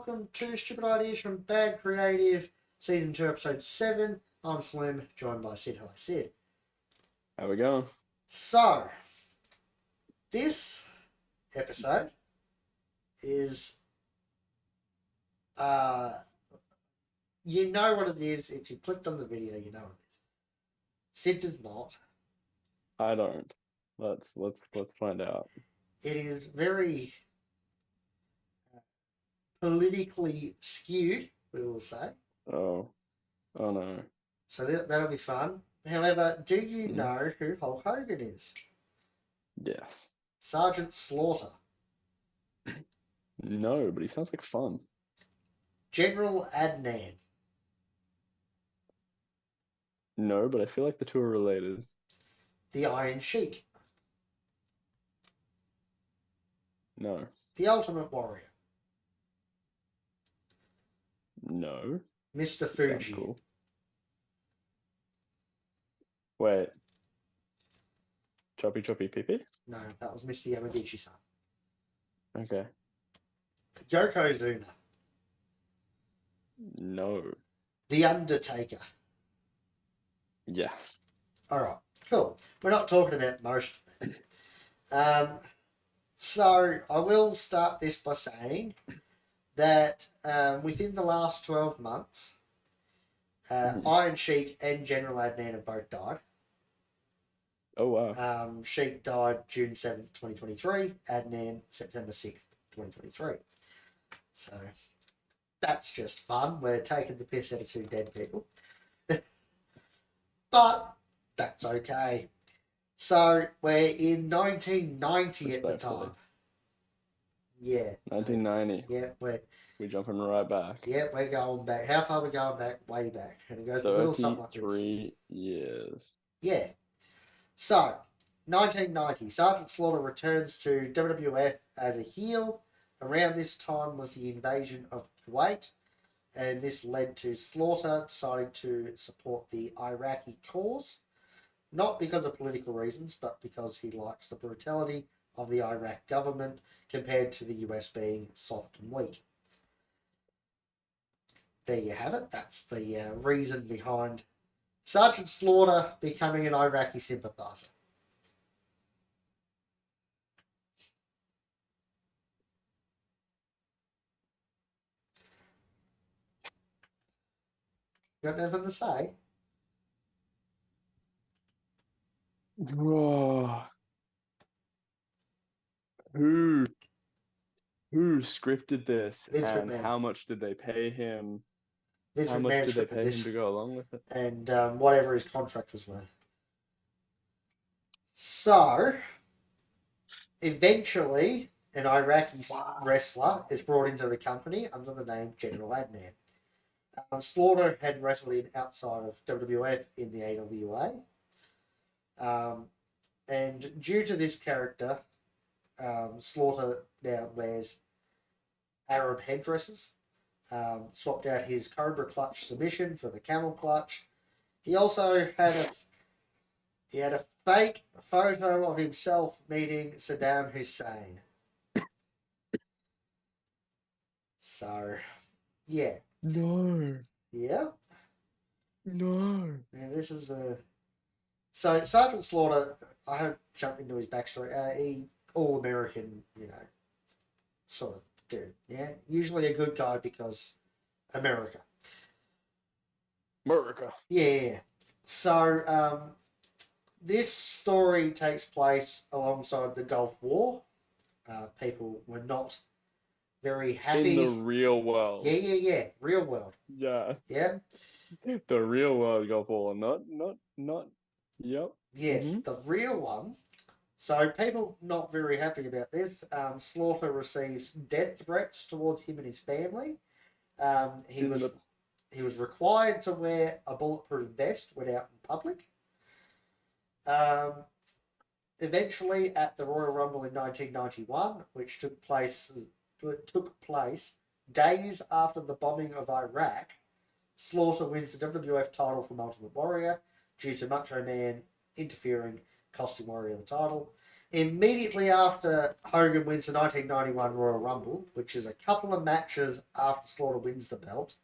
welcome to Stupid Ideas from Bad Creative, Season 2, Episode 7. I'm Slim, joined by Sid. Hello, Sid. How we going? So, this episode is, you know what it is. If you clicked on the video, you know what it is. Sid does not. I don't. Let's find out. It is very politically skewed, we will say. Oh no. So that'll be fun. However, do you know who Hulk Hogan is? Yes. Sgt Slaughter. No, but he sounds like fun. General Adnan. No, but I feel like the two are related. The Iron Sheik. No. The Ultimate Warrior. No. Mr. Sounds Fuji. cool. Wait. Choppy Choppy Pee Pee? No, that was Mr. Yamaguchi-san. Okay. Yokozuna. No. The Undertaker. Yes. Alright, cool. We're not talking about most of them. So, I will start this by saying that within the last 12 months, Iron Sheik and General Adnan have both died. Oh wow. Sheik died June 7th, 2023. Adnan, September 6th, 2023. So, that's just fun. We're taking the piss out of two dead people. But, that's okay. So, we're in 1990 at the time. Yeah. 1990. Yeah, we're jumping right back. Yeah, we're going back. How far are we going back? Way back. And it goes a little something like this. 33 years. Yeah. So, 1990, Sgt Slaughter returns to WWF as a heel. Around this time was the invasion of Kuwait, and this led to Slaughter deciding to support the Iraqi cause, not because of political reasons, but because he likes the brutality of the Iraq government compared to the US being soft and weak. There you have it. That's the reason behind Sgt Slaughter becoming an Iraqi sympathiser. Got nothing to say? Oh. Who scripted this, Vince and McMahon. how much did they pay him? Vince How McMahon much did they scripted pay this, him to go along with it? and whatever his contract was worth. So, eventually, an Iraqi wrestler is brought into the company under the name General Adnan. Slaughter had wrestled outside of WWF in the AWA. And due to this character, Slaughter now wears Arab headdresses. Swapped out his Cobra Clutch submission for the Camel Clutch. He also had a fake photo of himself meeting Saddam Hussein. So, yeah. No. Yeah. No. And this is a... So, Sgt Slaughter, I haven't jumped into his backstory. He all-American, sort of dude. Yeah. Usually a good guy because America. Yeah. So, this story takes place alongside the Gulf War. People were not very happy. In the real world. Yeah. Real world. Yeah. Yeah. The real world Gulf War, not. Yep. Yes, the real one. So people not very happy about this. Slaughter receives death threats towards him and his family. He was required to wear a bulletproof vest when out in public. Eventually, at the Royal Rumble in 1991, which took place days after the bombing of Iraq, Slaughter wins the WWF title from Ultimate Warrior due to Macho Man interfering, costing Warrior the title. Immediately after Hogan wins the 1991 Royal Rumble, which is a couple of matches after Slaughter wins the belt,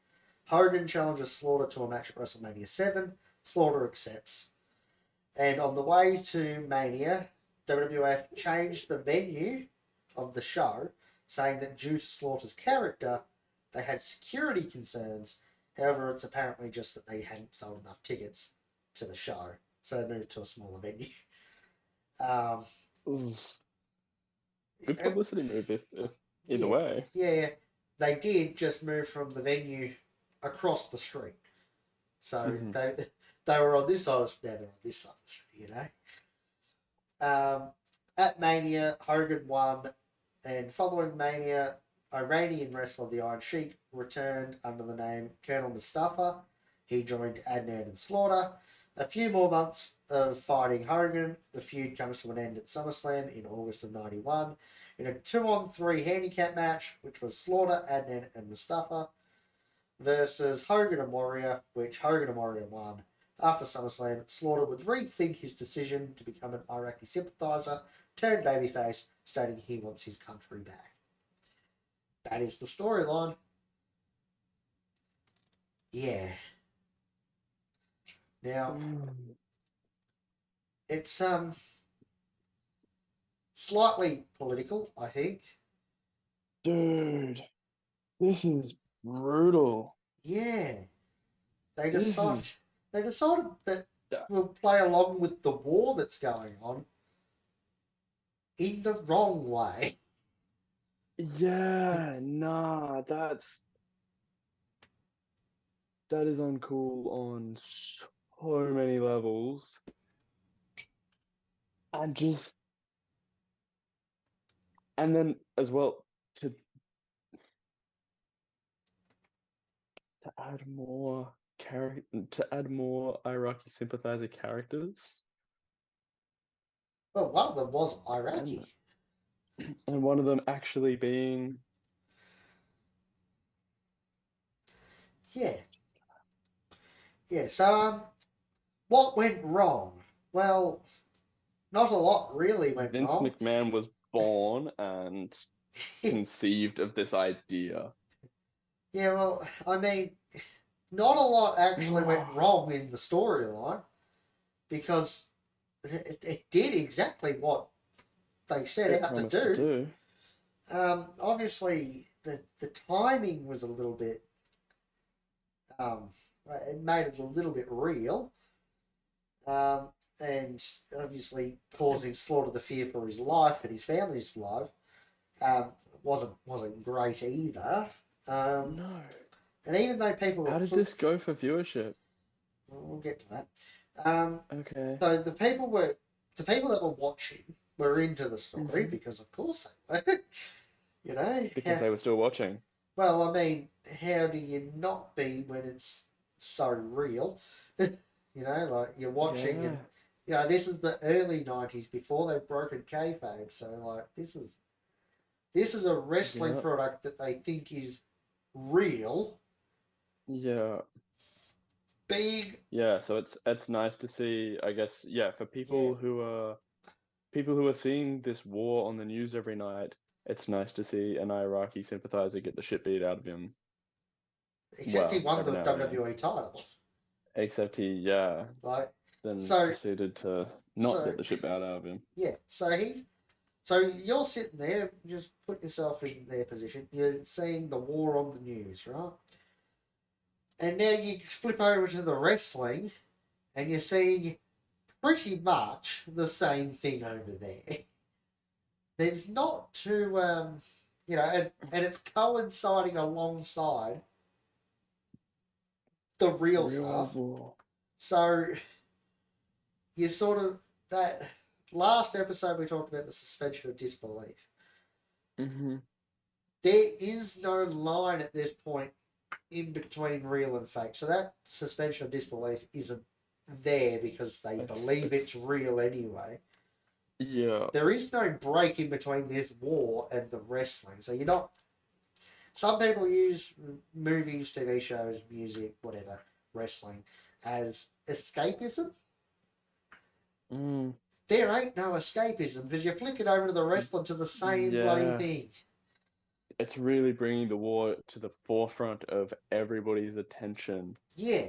Hogan challenges Slaughter to a match at WrestleMania 7. Slaughter accepts. And on the way to Mania, WWF changed the venue of the show, saying that due to Slaughter's character, they had security concerns. However, it's apparently just that they hadn't sold enough tickets to the show, so they moved to a smaller venue. Good publicity move if either way. Yeah, they did just move from the venue across the street. So they were on this side of the street, now they're on this side of the street, you know. At Mania, Hogan won, and following Mania, Iranian wrestler the Iron Sheik returned under the name Colonel Mustafa. He joined Adnan and Slaughter. A few more months of fighting Hogan, the feud comes to an end at SummerSlam in August of 91 in a 2-on-3 handicap match, which was Slaughter, Adnan, and Mustafa versus Hogan and Warrior, which Hogan and Warrior won. After SummerSlam, Slaughter would rethink his decision to become an Iraqi sympathiser, turn babyface, stating he wants his country back. That is the storyline. Yeah. Now, it's slightly political, I think. Dude, this is brutal. Yeah. They This decided is that we'll play along with the war that's going on in the wrong way. yeah, nah, that is uncool on so many levels. And then as well to add more Iraqi sympathizer characters. Well, one of them was Iraqi. And one of them actually being Yeah. So what went wrong? Well, not a lot really went Vince wrong. McMahon was born and conceived of this idea. Yeah, well, I mean, not a lot actually went wrong in the storyline because it did exactly what they set out to do. Obviously, the timing was a little bit. It made it a little bit real, and obviously causing Slaughter the fear for his life and his family's life. Wasn't great either. No. And even though people How did this go for viewership? We'll get to that. Okay. So the people that were watching were into the story because of course they were. You know, because they were still watching. Well, I mean, how do you not be when it's so real? You know, like you're watching, and you know this is the early '90s before they've broken kayfabe. So like this is a wrestling product that they think is real. Yeah. Big. Yeah, so it's nice to see, I guess, for people who are seeing this war on the news every night, it's nice to see an Iraqi sympathizer get the shit beat out of him. Except he won the WWE title. Except he, proceeded to not get the shit out of him. Yeah, so you're sitting there, just put yourself in their position. You're seeing the war on the news, right? And now you flip over to the wrestling, and you're seeing pretty much the same thing over there. There's not too, and it's coinciding alongside the real stuff. War. So you sort of, that last episode we talked about the suspension of disbelief. Mm-hmm. There is no line at this point in between real and fake. So that suspension of disbelief isn't there because they believe it's real anyway. Yeah. There is no break in between this war and the wrestling. So you're not... Some people use movies, TV shows, music, whatever, wrestling, as escapism. there ain't no escapism because you're flicking over to the wrestler to the same bloody Yeah, thing. it's really bringing the war to the forefront of everybody's attention. Yeah,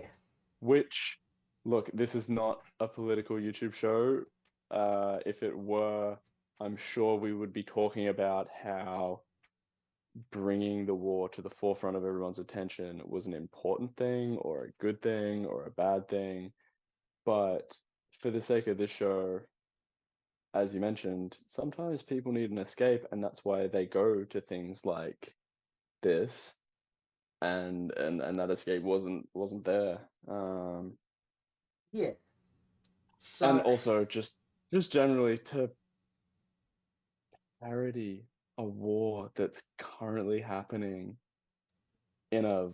Which, look, this is not a political YouTube show. If it were, I'm sure we would be talking about how bringing the war to the forefront of everyone's attention was an important thing or a good thing or a bad thing. But for the sake of this show, as you mentioned, sometimes people need an escape, and that's why they go to things like this, and that escape wasn't there. yeah. And So also just generally to parody a war that's currently happening in a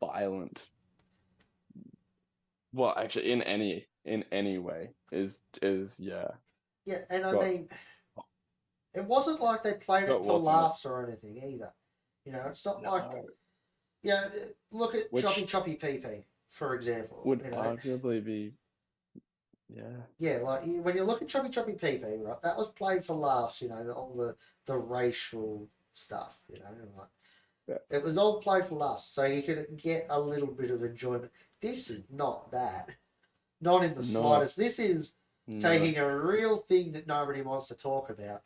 violent, well, actually in any way is yeah, yeah, and I got mean, it wasn't like they played got it for warts on it. laughs or anything either. It's not like No, yeah. Look at Choppy which Choppy PP for example. would arguably be, yeah, Yeah, like when you look at Choppy Choppy PP, right? That was played for laughs. All the racial stuff. Like yeah, it was all played for laughs, so you could get a little bit of enjoyment. This is not that. Not in the no, slightest. This is no, taking a real thing that nobody wants to talk about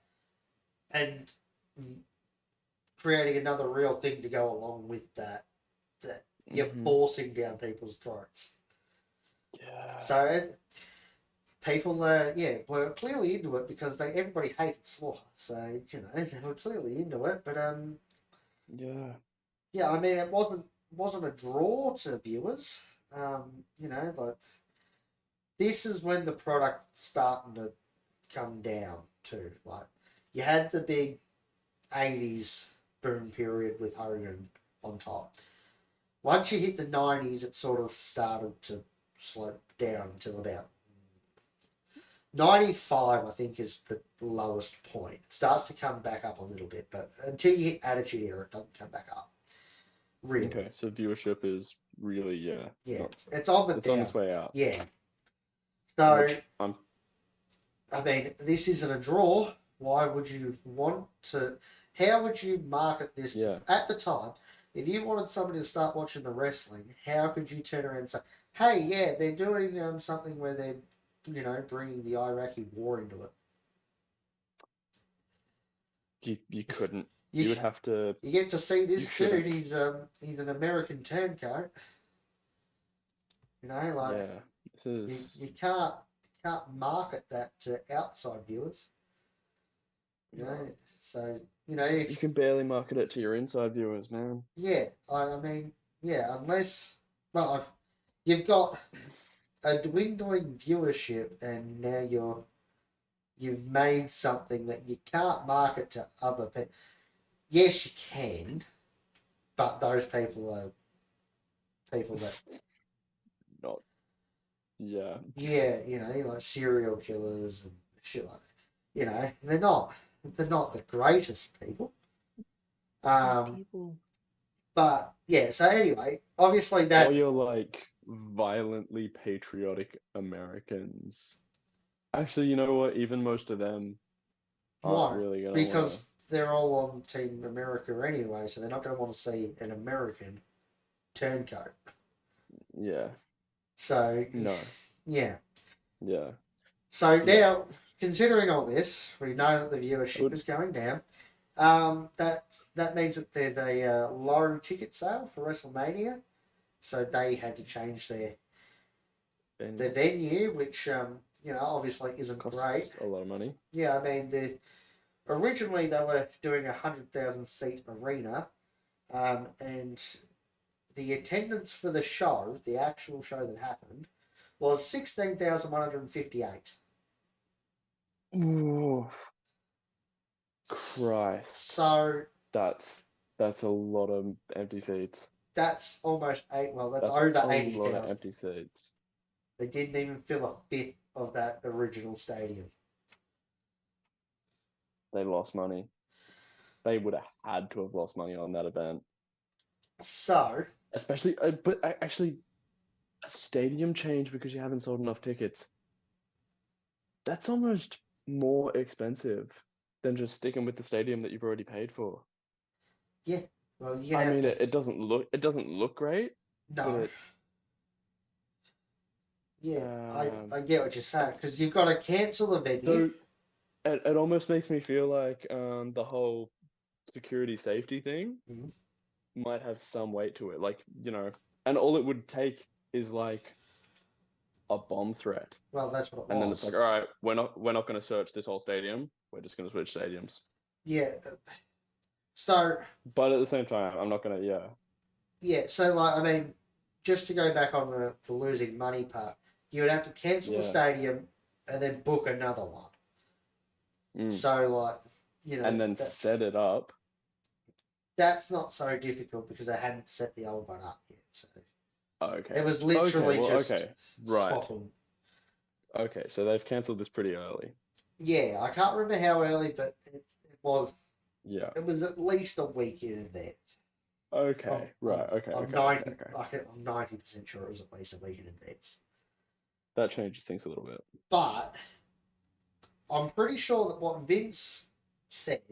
and creating another real thing to go along with that you're hmm, forcing down people's throats. yeah, So people, were clearly into it because everybody hated Slaughter. So they were clearly into it. But yeah, yeah, I mean, it wasn't a draw to viewers. Like this is when the product starting to come down too. Like you had the big '80s boom period with Hogan on top. Once you hit the '90s, it sort of started to slope down until about '95. I think is the lowest point. It starts to come back up a little bit, but until you hit Attitude Era, it doesn't come back up. okay. Really, So viewership is really, yeah, not, it's on the it's on down. its way out, Yeah. So which I'm, I mean, this isn't a draw. Why would you want to? How would you market this yeah, at the time? If you wanted somebody to start watching the wrestling, how could you turn around and say, "Hey, yeah, they're doing something where they're, bringing the Iraqi war into it." you couldn't, You you would have to, you get to see you this dude. shouldn't, He's an American turncoat. Like yeah. This you is, can't market that to outside viewers. You know, no. so You if can barely market it to your inside viewers, man. yeah, I mean, yeah, unless well, you've got a dwindling viewership, and now you've made something that you can't market to other people. Yes, you can, but those people are people that Not, yeah. yeah, like serial killers and shit like that. They're not the greatest people. Good Um, people. but yeah, so anyway, obviously Or that you're like violently patriotic Americans. Actually, you know what? Even most of them aren't won't really gonna wanna. because they're all on Team America anyway, so they're not going to want to see an American turncoat. Yeah. So No. yeah. Yeah. So No. now, considering all this, we know that the I viewership would. is going down. That means that there's a low ticket sale for WrestleMania, so they had to change their And venue, which obviously isn't great. costs a lot of money. Yeah, I mean originally they were doing 100,000 seat arena, and the attendance for the show, the actual show that happened, was 16,158. Ooh, Christ. So That's a lot of empty seats. that's almost eight. Well, that's That's over a eighty lot of thousand. empty seats. They didn't even fill a fifth of that original stadium. They lost money. They would have had to have lost money on that event. So Especially, but actually, a stadium change because you haven't sold enough tickets. that's almost more expensive than just sticking with the stadium that you've already paid for. Yeah. Well, you're I gonna have mean, to. it doesn't look great, but No. it Yeah, um I get what you're saying it's because you've got to cancel the venue. so it almost makes me feel like the whole security safety thing Mhm. might have some weight to it. Like, and all it would take is like a bomb threat. Well, that's what it And then it's like, was. all right, we're not going to search this whole stadium. We're just going to switch stadiums. Yeah. So But at the same time, I'm not going to. Yeah, yeah. So like, I mean, just to go back on the losing money part, you would have to cancel the yeah. stadium and then book another one. Mm. So like, And then that's set it up. not so difficult because I hadn't set the old one up yet. So Okay. it was Okay. literally Well, just okay. Right. swapping. Okay. So they've cancelled this pretty early. Yeah, I can't remember how early, but it was. Yeah. It was at least a week in advance. I'm, Okay. I'm, Right. Okay. I'm Okay. Okay. 90, Okay. I'm 90% sure it was at least a week in advance. That changes things a little bit. But I'm pretty sure that what Vince said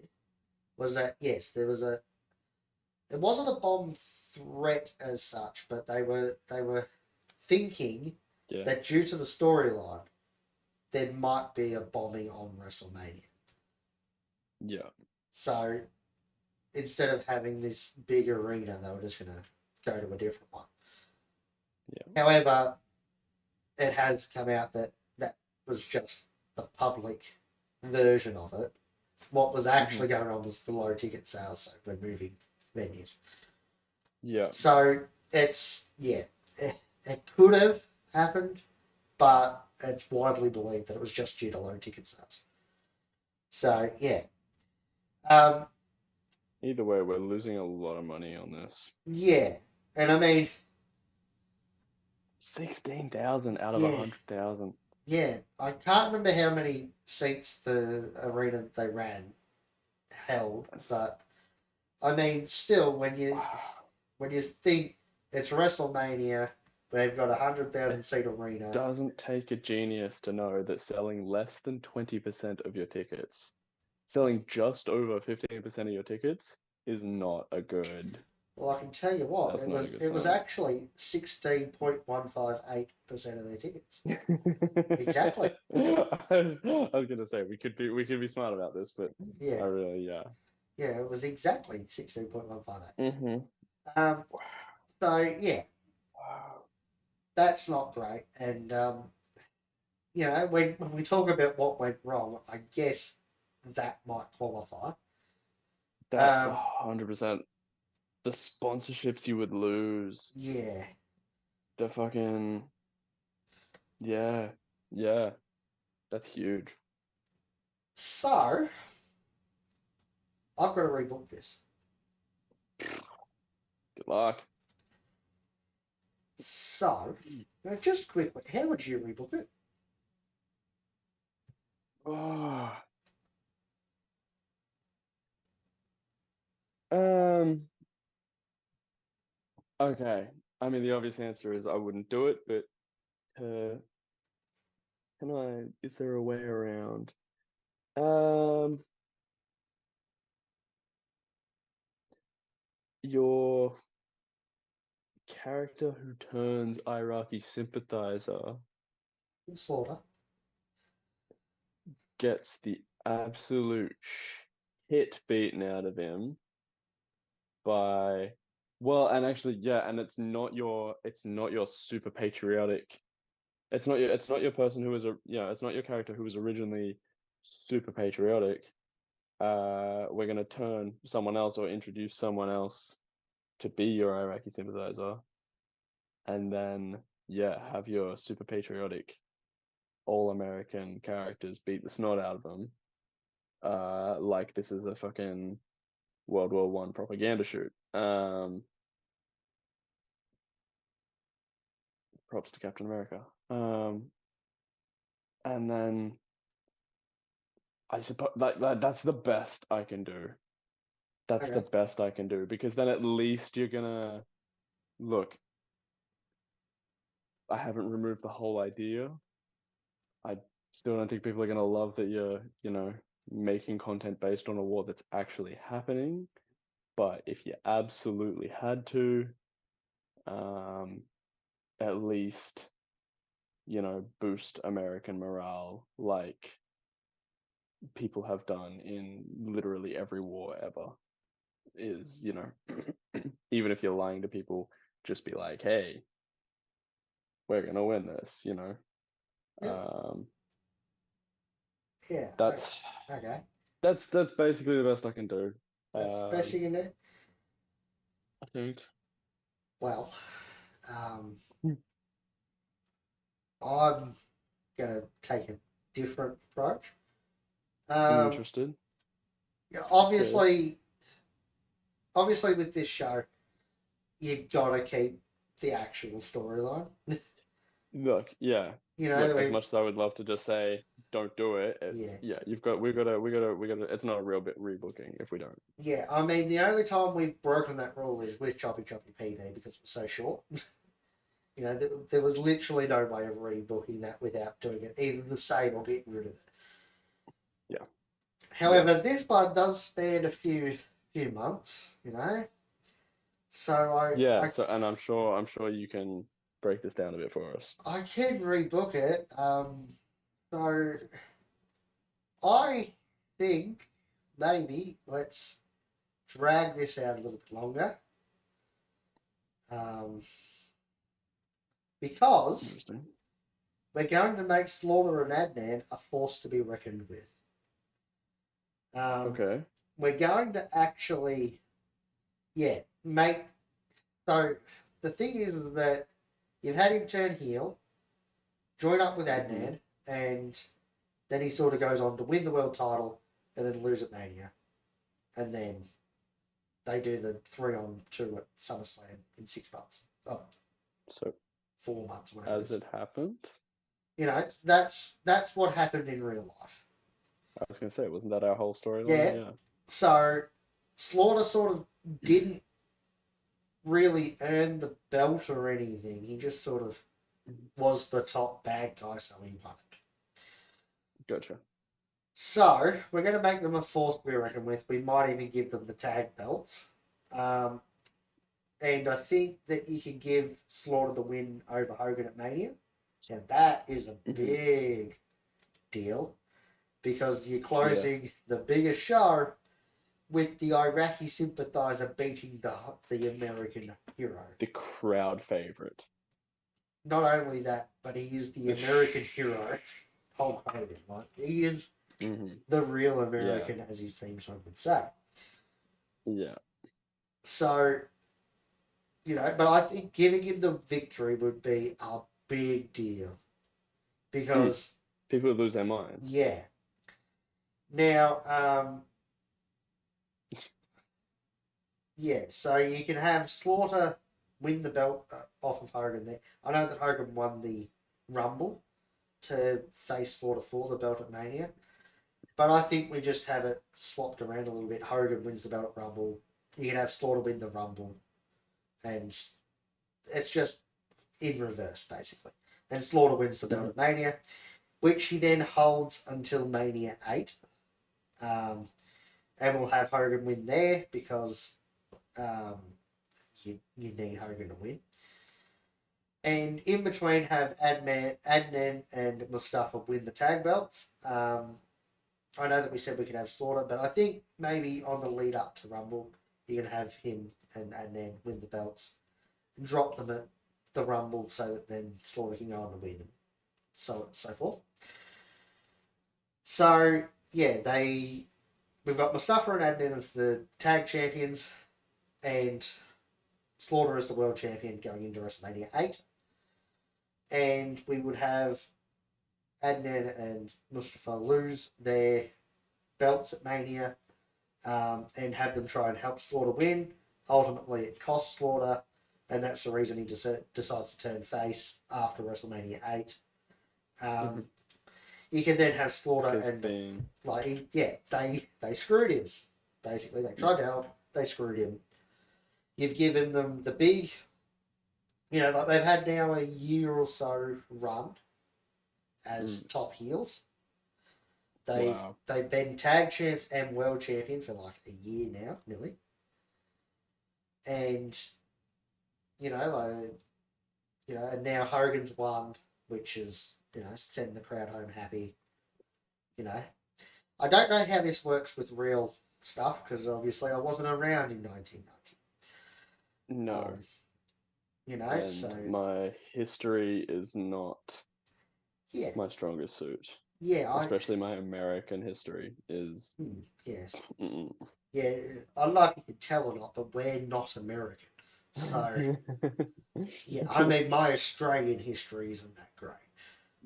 was that yes, it wasn't a bomb threat as such, but they were thinking Yeah. that due to the storyline, there might be a bombing on WrestleMania. Yeah. So instead of having this big arena, they were just gonna go to a different one. Yeah. However, it has come out that that was just the public version of it. What was actually going on was the low ticket sales, so we're moving venues. Yeah. So it could have happened, but it's widely believed that it was just due to low ticket sales. So yeah, um, Either way, we're losing a lot of money on this. yeah, and I mean, 16,000 out of a yeah, 100,000. yeah. I can't remember how many seats the arena they ran held, but I mean, still, when you think it's WrestleMania, they've got 100,000 seat arena. Doesn't take a genius to know that selling less than 20% of your tickets, selling just over 15% of your tickets is not a good. Well, I can tell you what, That's not a good it was sign. actually 16.158% of their tickets. Exactly. I was gonna say we could be smart about this, but Yeah, I really yeah. yeah, it was exactly 16.158. Mm-hmm. Um, so yeah, Wow. that's not great. And when we talk about what went wrong, I guess that might qualify. That's Um, 100%. The sponsorships you would lose. yeah. The fucking yeah, yeah. That's huge. So I've got to rebook this. Good luck. So now, just quickly, how would you rebook it? Oh. Um. Okay. I mean, the obvious answer is I wouldn't do it, but uh, can I? Is there a way around? Um. Your character who turns Iraqi sympathizer Slaughter. gets the absolute shit beaten out of him by well, and actually yeah, and it's not your super patriotic. It's not your person who was it's not your character who was originally super patriotic. We're gonna turn someone else or introduce someone else to be your Iraqi sympathizer, and then yeah, have your super patriotic all American characters beat the snot out of them. Like this is a fucking World War I propaganda shoot. Props to Captain America. And then I suppose that's the best I can do. That's the Okay. best I can do because then at least you're gonna look. I haven't removed the whole idea. I Still don't think people are gonna love that you're, making content based on a war that's actually happening. But if you absolutely had to, um, at least, boost American morale like people have done in literally every war ever is, even if you're lying to people, just be like, hey, we're gonna win this, Yep. Um, Yeah. that's Okay. that's basically the best I can do. That's the best you can do. I think. Well, um, Hmm. I'm gonna take a different approach. I'm Um, interested. yeah, Curious. obviously, with this show, you've got to keep the actual storyline. Look, yeah. You know, Look, I as mean, much as I would love to just say don't do it, yeah, it's yeah, we gotta it's not a real bit rebooking if we don't. yeah. I mean, the only time we've broken that rule is with Choppy Choppy PV because it was so short. You know, there was literally no way of rebooking that without doing it either the same or getting rid of it. Yeah. Yeah. However, this one does span a few months. You know, so Yeah, so and I'm sure you can break this down a bit for us. I can rebook it. So I think maybe let's drag this out a little bit longer. Um, because Interesting. we're going to make Slaughter and Adnan a force to be reckoned with. Um, Okay. we're going to actually, yeah, make. So the thing is that you've had him turn heel, join up with Hmm. Adnan, and then he sort of goes on to win the world title and then lose at Mania. And then they do the 3-on-2 at SummerSlam in 6 months. Oh, So 4 months, whatever it as is. it happened, That's what happened in real life. I was gonna say, wasn't that our whole storyline? Yeah. Yeah. So Slaughter sort of didn't really earn the belt or anything. He just sort of was the top bad guy, so he won it. Gotcha. So we're going to make them a force to be reckoned with. We might even give them the tag belts. Um, and I think that you can give Slaughter the win over Hogan at Mania. And that is a Hmm. big deal because you're Yeah. closing the biggest show with the Iraqi sympathiser beating the American hero. The crowd favorite. Not only that, but he is the American hero. Hulk Hogan, right? He is Hmm. the real Yeah. American, as his theme song would say. Yeah. So, but I think giving him the victory would be a big deal Mm. because, People would lose their minds. yeah. Now, yeah, so you can have Slaughter win the belt off of Hogan there. I know that Hogan won the Rumble to face Slaughter for the belt at Mania, but I think we just have it swapped around a little bit. Hogan wins the belt at Rumble. You can have Slaughter win the Rumble, and it's just in reverse, basically. And Slaughter wins the belt Hmm. at Mania, which he then holds until Mania 8. Um, and we'll have Hogan win there because um, you need Hogan to win. And in between, have Adnan and Mustafa win the tag belts. I know that we said we could have Slaughter, but I think maybe on the lead up to Rumble, you can have him and Adnan win the belts and drop them at the Rumble so that then Slaughter can go on to win and so forth. So yeah, we've got Mustafa and Adnan as the tag champions, and Slaughter as the world champion going into WrestleMania 8. And we would have Adnan and Mustafa lose their belts at Mania and have them try and help Slaughter win. Ultimately, it costs Slaughter, and that's the reason he decides to turn face after WrestleMania 8. Hmm. You can then have Slaughter Because and being they screwed him. Basically, they tried to help, they screwed him. You've given them the big, like they've had now a year or so run, as top heels. Wow. They've been tag champs and world champion for like a year now, nearly. And you know, and now Hogan's won, which is send the crowd home happy. You know, I don't know how this works with real stuff because obviously I wasn't around in 1990. No. So And my history is not yeah, my strongest suit. yeah, Especially my American history is. yes, Mm. yeah. I don't know if you can tell or not, but we're not American. So yeah, I mean my Australian history isn't that great.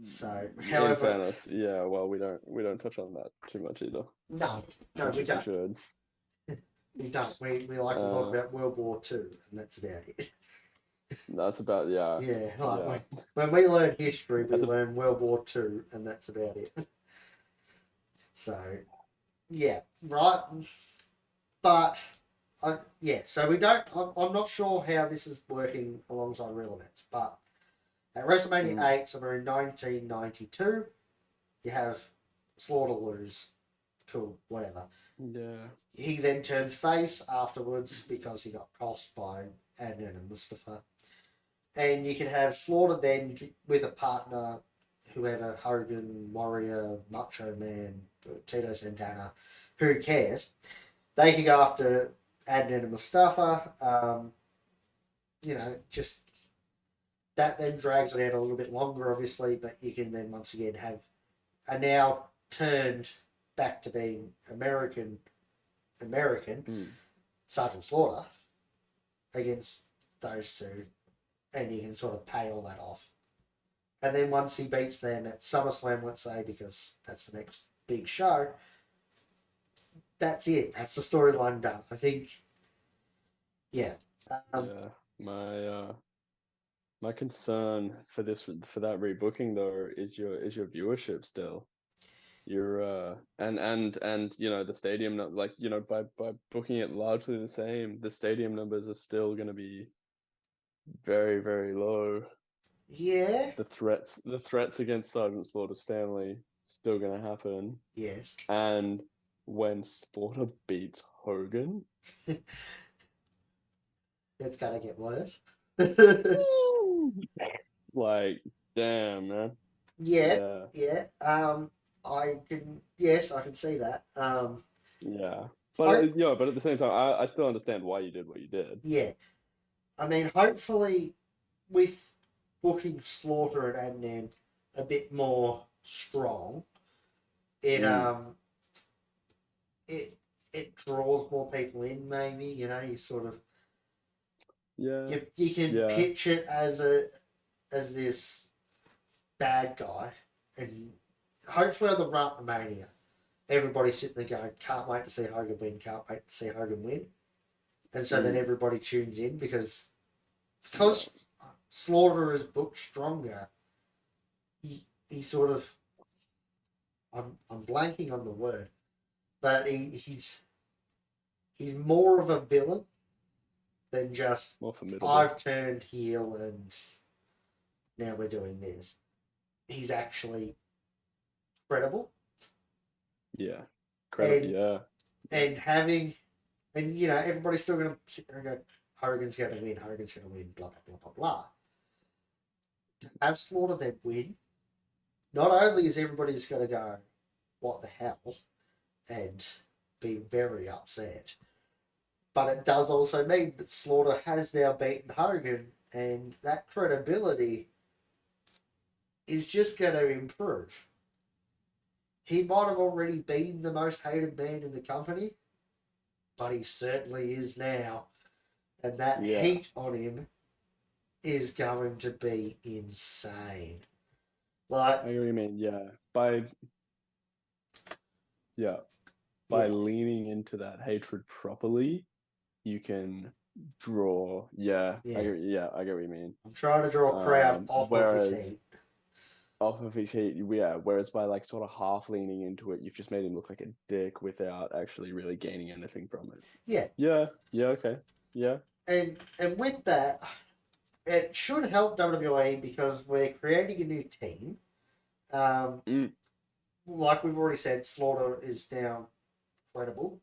So, In however, fairness, yeah, well, we don't touch on that too much either. no, As much we as we don't. should. We don't. We like to talk Uh, about World War Two, and that's about it. that's about, yeah, Yeah, yeah. when we learn history, we At the learn World War Two, and that's about it. So, yeah, right. But, yeah, so we don't. I'm not sure how this is working alongside real events, but at WrestleMania mm, 8, somewhere in 1992, you have Slaughter lose. Cool, whatever. yeah, He then turns face afterwards because he got crossed by Adnan and Mustafa. And you can have Slaughter then with a partner, whoever, Hogan, Warrior, Macho Man, Tito Santana, who cares? They can go after Adnan and Mustafa. Just that then drags it out a little bit longer, obviously, but you can then once again have a now turned back to being American mm, Sergeant Slaughter against those two, and you can sort of pay all that off. And then once he beats them at SummerSlam, let's say, because that's the next big show, that's it. That's the storyline done. I think, yeah. yeah. My concern for that rebooking though is your viewership still. You're and the stadium like by booking it largely the same, the stadium numbers are still going to be very, very low. Yeah. The threats against Sergeant Slaughter's family still going to happen, Yes. and when Slaughter beats Hogan, It's gonna get worse. like, damn, man. Yeah. Yeah, Yeah. I can see that. yeah. But Hope. but at the same time, I still understand why you did what you did. Yeah. I mean, hopefully, with booking Slaughter and Adnan a bit more strong, it Mm, it it draws more people in. Maybe you sort of yeah, you can yeah, pitch it as this bad guy, and hopefully on the run to Mania, everybody's sitting there going, "Can't wait to see Hogan win! Can't wait to see Hogan win!" And so then mm, everybody tunes in because yeah, because Slaughter is booked stronger. He sort of I'm blanking on the word, but he's more of a villain than just more formidable. I've turned heel and now we're doing this. He's actually credible Yeah, credible. and Yeah, yeah, and having and everybody's still gonna sit there and go Hogan's gonna win, Hogan's gonna win, blah blah blah blah blah. To have Slaughter then win, not only is everybody just gonna go, what the hell, and be very upset, but it does also mean that Slaughter has now beaten Hogan, and that credibility is just going to improve. He might have already been the most hated man in the company, but he certainly is now. And that yeah. heat on him is going to be insane. Like, I get what you mean. Yeah, by yeah, leaning into that hatred properly, you can draw. Yeah, yeah. I get what you mean. I'm trying to draw a crowd off of his Whereas heat. off of his heat, yeah. Whereas by like sort of half leaning into it, you've just made him look like a dick without actually really gaining anything from it. Yeah. Yeah, yeah, okay, yeah, And with that, it should help WWE because we're creating a new team. Mm. Like we've already said, Slaughter is now credible.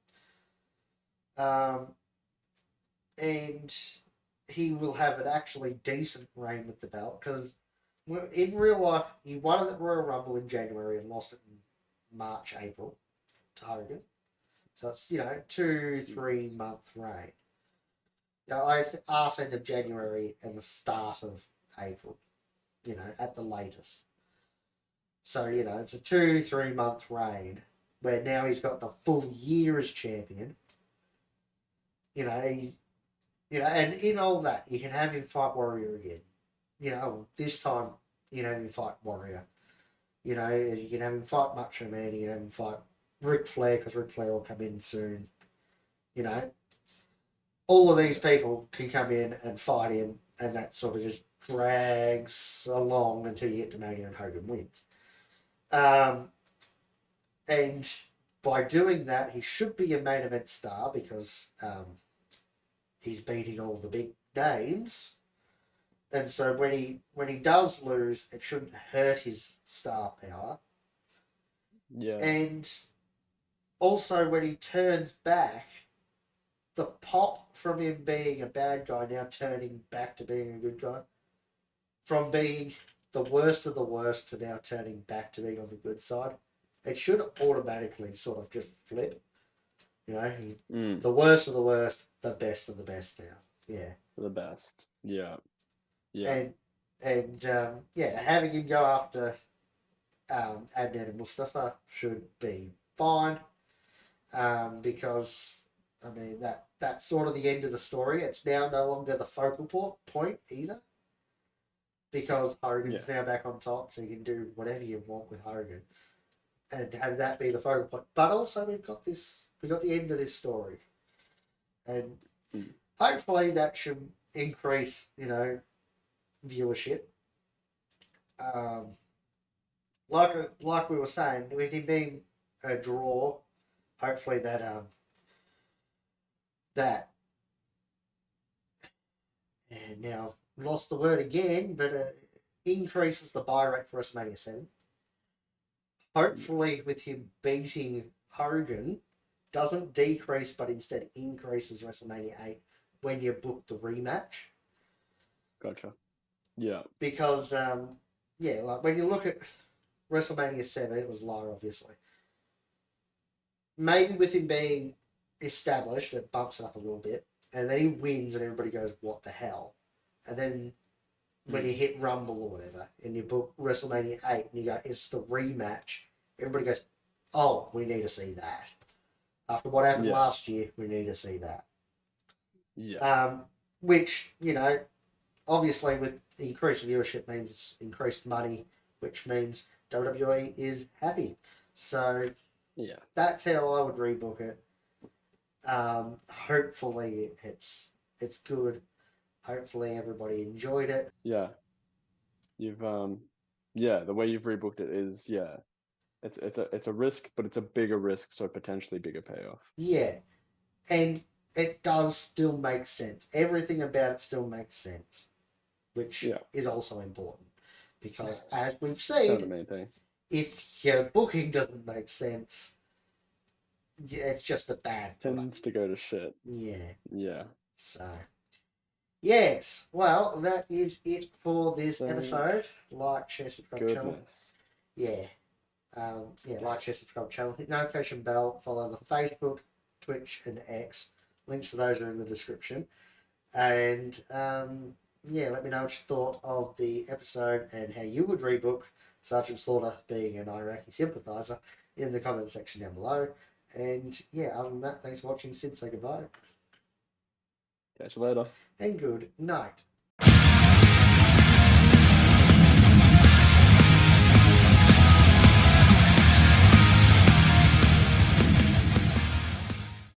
Um, and he will have an actually decent reign with the belt because in real life he won at the Royal Rumble in January and lost it in March, April to Hogan. So it's 2-3 month reign. Arse end of January and the start of April, at the latest. So it's a 2-3 month reign where now he's got the full year as champion. And in all that, you can have him fight Warrior again. This time you can have him fight Warrior. You can have him fight Macho Man. You can have him fight Ric Flair because Ric Flair will come in soon. All of these people can come in and fight him, and that sort of just drags along until you get to Mania and Hogan wins. And by doing that, he should be a main event star because he's beating all the big names. And so when he does lose, it shouldn't hurt his star power. Yeah. And also when he turns back, the pop from him being a bad guy now turning back to being a good guy, from being the worst of the worst to now turning back to being on the good side, it should automatically sort of just flip. The worst of the worst, the best of the best now. Yeah. The best. Yeah. Yeah. And having him go after Adnan and Mustafa should be fine. Because I mean that's sort of the end of the story. It's now no longer the focal point either. Because Hogan's now back on top, so you can do whatever you want with Hogan. And have that be the focal point. But also we've got the end of this story. And hopefully that should increase, viewership. Like we were saying, with him being a draw, hopefully that and now lost the word again, but increases the buy rate for WrestleMania 7. Hopefully, with him beating Hogan, doesn't decrease but instead increases WrestleMania 8 when you book the rematch. Gotcha. Yeah. Because, like when you look at WrestleMania 7, it was low, obviously. Maybe with him being established, it bumps it up a little bit. And then he wins and everybody goes, what the hell? And then when you hit Rumble or whatever, and you book WrestleMania 8 and you go, it's the rematch, everybody goes, oh, we need to see that. After what happened last year, we need to see that. Yeah. Which, obviously with increased viewership means increased money, which means WWE is happy. So that's how I would rebook it. Hopefully it's good. Hopefully everybody enjoyed it. Yeah. You've the way you've rebooked it is it's a risk, but it's a bigger risk, so potentially bigger payoff. Yeah. And it does still make sense. Everything about it still makes sense. Which is also important. Because as we've seen, the main thing. If your booking doesn't make sense, it's just a bad product. Tends to go to shit. Yeah. Yeah. So, yes. Well, that is it for this episode. Like, share, subscribe, channel. Yeah. Like, share, subscribe, channel. Hit notification bell. Follow the Facebook, Twitch, and X. Links to those are in the description. And, let me know what you thought of the episode and how you would rebook Sgt Slaughter being an Iraqi Sympathiser in the comment section down below. And other than that, thanks for watching. Sid, say goodbye. Catch you later. And good night.